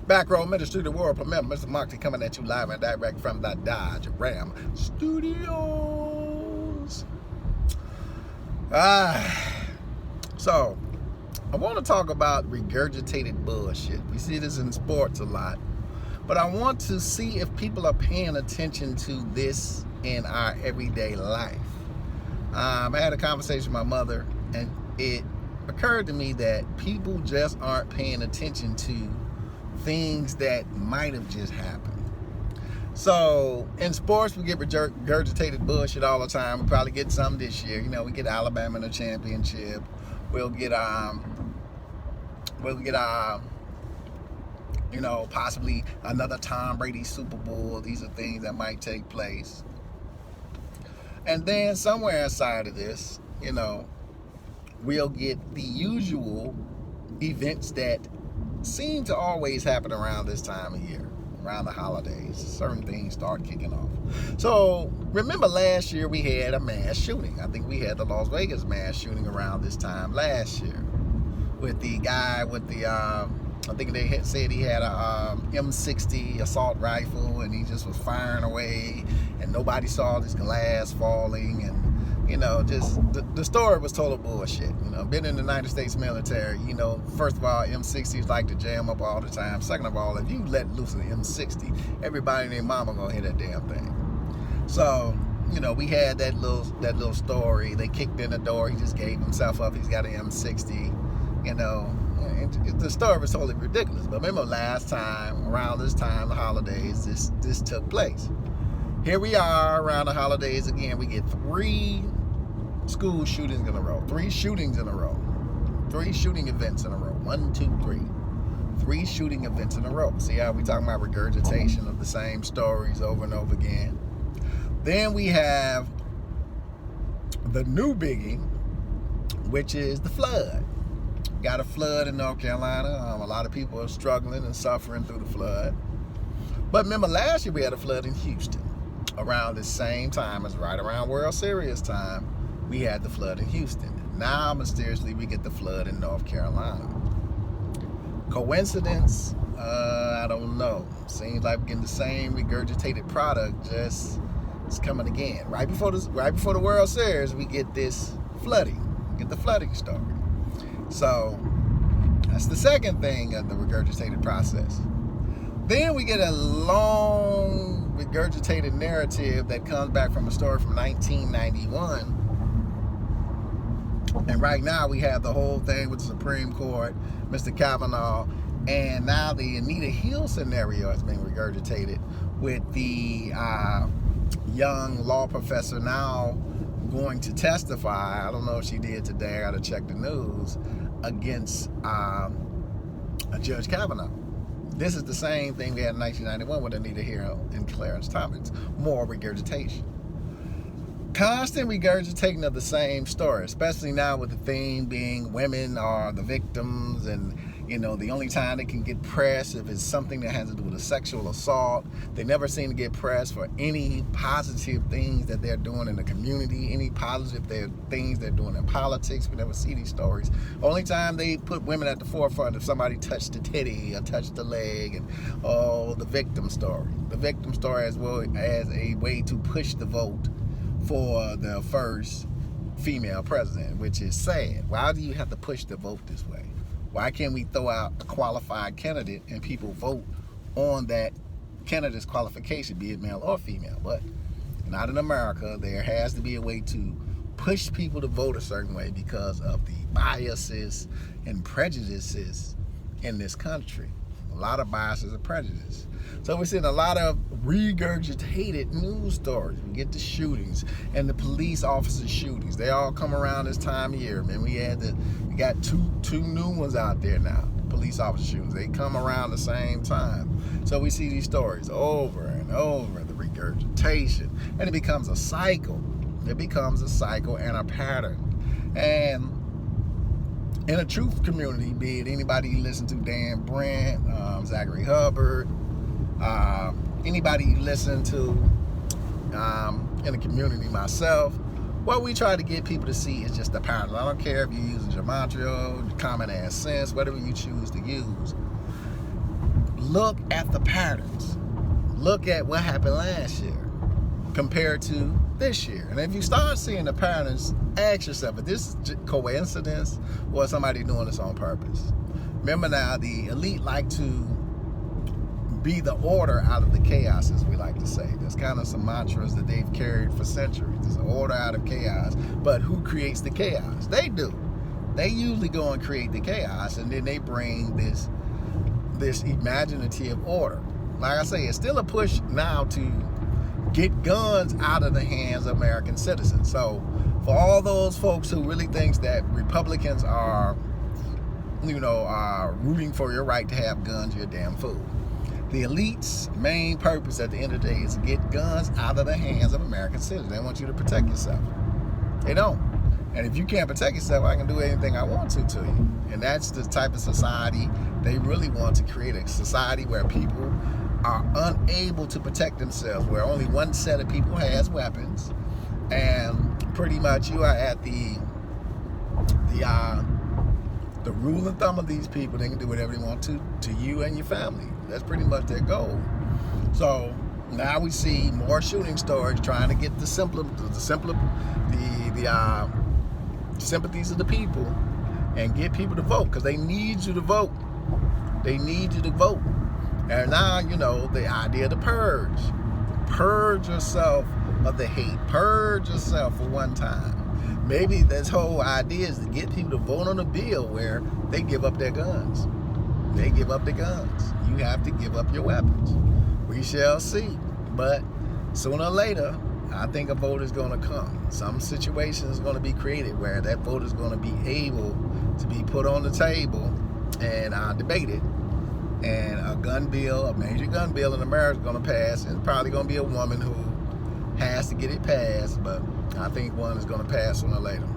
Back row ministry to the world. Remember, Mr. Moxie coming at you live and direct from the Dodge Ram Studios. So, I want to talk about regurgitated bullshit. We see this in sports a lot. But I want to see if people are paying attention to this in our everyday life. I had a conversation with my mother, and it occurred to me that people just aren't paying attention to things that might have just happened. So in sports, we get regurgitated bullshit all the time. We probably get some this year. You know, we get Alabama in the championship. We'll get you know, possibly another Tom Brady Super Bowl. These are things that might take place. And then somewhere inside of this, you know, we'll get the usual events that seem to always happen around this time of year, around the holidays. Certain things start kicking off. So remember last year we had a mass shooting. I think we had the Las Vegas mass shooting around this time last year with the guy with the I think they had said he had a M60 assault rifle, and he just was firing away, and nobody saw this glass falling, and you know, just the story was total bullshit. You know, been in the United States military, you know, first of all, M60s like to jam up all the time. Second of all, if you let loose an M60, everybody and their mama gonna hit that damn thing. So, you know, we had that little story. They kicked in the door. He just gave himself up. He's got an M60. You know, the story was totally ridiculous. But remember last time, around this time, the holidays, this took place. Here we are around the holidays again. We get 3 school shootings in a row. 3 shootings in a row. 3 shooting events in a row. 1, 2, 3. 3 shooting events in a row. See how we talking about regurgitation of the same stories over and over again. Then we have the new biggie, which is the flood. Got a flood in North Carolina. A lot of people are struggling and suffering through the flood. But remember last year we had a flood in Houston. Around the same time, as right around World Series time, we had the flood in Houston. Now mysteriously we get the flood in North Carolina. Coincidence? I don't know. Seems like we're getting the same regurgitated product, just it's coming again. Right before the World Series, we get this flooding. We get the flooding story. So that's the second thing of the regurgitated process. Then we get a long regurgitated narrative that comes back from a story from 1991. And right now we have the whole thing with the Supreme Court, Mr. Kavanaugh, and now the Anita Hill scenario has been regurgitated with the young law professor now going to testify. I don't know if she did today, I gotta check the news, against Judge Kavanaugh. This is the same thing we had in 1991 with Anita Hill and Clarence Thomas. More regurgitation. Constant regurgitating of the same story, especially now with the theme being women are the victims, and you know, the only time they can get press if it's something that has to do with a sexual assault. They never seem to get press for any positive things that they're doing in the community, any positive things they're doing in politics. We never see these stories. Only time they put women at the forefront if somebody touched the titty or touched the leg, and the victim story. The victim story as well as a way to push the vote for the first female president, which is sad. Why do you have to push the vote this way? Why can't we throw out a qualified candidate and people vote on that candidate's qualification, be it male or female? But not in America. There has to be a way to push people to vote a certain way because of the biases and prejudices in this country. A lot of biases and prejudice. So we're seeing a lot of regurgitated news stories. We get the shootings and the police officer shootings. They all come around this time of year, man. We got two new ones out there now. Police officer shootings. They come around the same time. So we see these stories over and over, the regurgitation. And it becomes a cycle. It becomes a cycle and a pattern. And in a truth community, be it anybody you listen to, Dan Brandt, Zachary Hubbard, anybody you listen to in the community, myself, what we try to get people to see is just the pattern. I don't care if you're using gematria, common ass sense, whatever you choose to use. look at the patterns. Look at what happened last year compared to this year. And if you start seeing the patterns, ask yourself, is this coincidence or somebody doing this on purpose? Remember now, the elite like to be the order out of the chaos, as we like to say. There's kind of some mantras that they've carried for centuries. There's an order out of chaos. But who creates the chaos? They do. They usually go and create the chaos, and then they bring this imaginative order. Like I say, it's still a push now to get guns out of the hands of American citizens. So for all those folks who really thinks that Republicans are, are rooting for your right to have guns, you're a damn fool. The elite's main purpose at the end of the day is to get guns out of the hands of American citizens. They want you to protect yourself. They don't. And if you can't protect yourself, I can do anything I want to you. And that's the type of society they really want to create, a society where people are unable to protect themselves, where only one set of people has weapons, and pretty much you are at the rule and thumb of these people. They can do whatever they want to you and your family. That's pretty much their goal. So now we see more shooting stories trying to get the sympathies of the people and get people to vote, because they need you to vote. They need you to vote. And now, the idea of the purge. Purge yourself of the hate. Purge yourself for one time. Maybe this whole idea is to get people to vote on a bill where they give up their guns. They give up their guns. You have to give up your weapons. We shall see. But sooner or later, I think a vote is going to come. Some situation is going to be created where that vote is going to be able to be put on the table and debated. And a gun bill, a major gun bill in America is going to pass. And it's probably going to be a woman who has to get it passed. But I think one is going to pass sooner or later.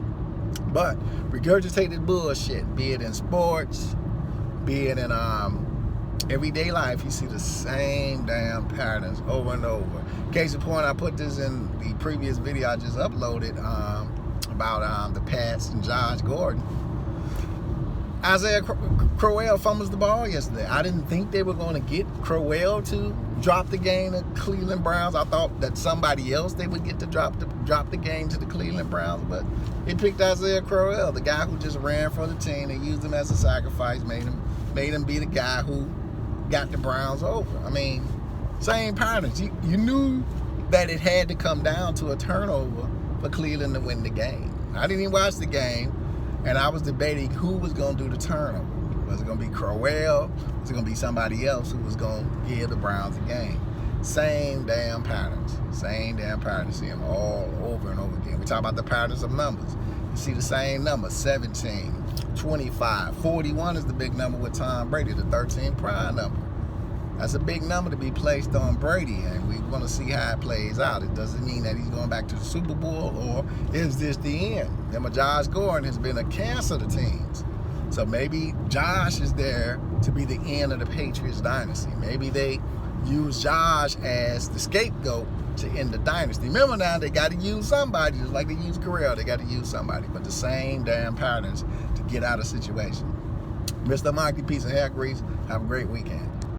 But regurgitated bullshit, be it in sports, be it in everyday life, you see the same damn patterns over and over. Case in point, I put this in the previous video I just uploaded about the Pats and Josh Gordon. Isaiah Crowell fumbles the ball yesterday. I didn't think they were going to get Crowell to drop the game to Cleveland Browns. I thought that somebody else they would get to drop the game to the Cleveland Browns, but they picked Isaiah Crowell, the guy who just ran for the team. They used him as a sacrifice, made him be the guy who got the Browns over. I mean, same patterns. You knew that it had to come down to a turnover for Cleveland to win the game. I didn't even watch the game, and I was debating who was going to do the turnover. Was it going to be Crowell? Was it going to be somebody else who was going to give the Browns a game? Same damn patterns. Same damn patterns. See them all over and over again. We talk about the patterns of numbers. You see the same number, 17, 25, 41 is the big number with Tom Brady, the 13 prime number. That's a big number to be placed on Brady, and we want to see how it plays out. It doesn't mean that he's going back to the Super Bowl, or is this the end? Remember, Josh Gordon has been a cancer to teams. So maybe Josh is there to be the end of the Patriots dynasty. Maybe they use Josh as the scapegoat to end the dynasty. Remember now, they got to use somebody, just like they use Corral. They got to use somebody, but the same damn patterns to get out of situation. Mr. Mikey, peace and hair grease. Have a great weekend.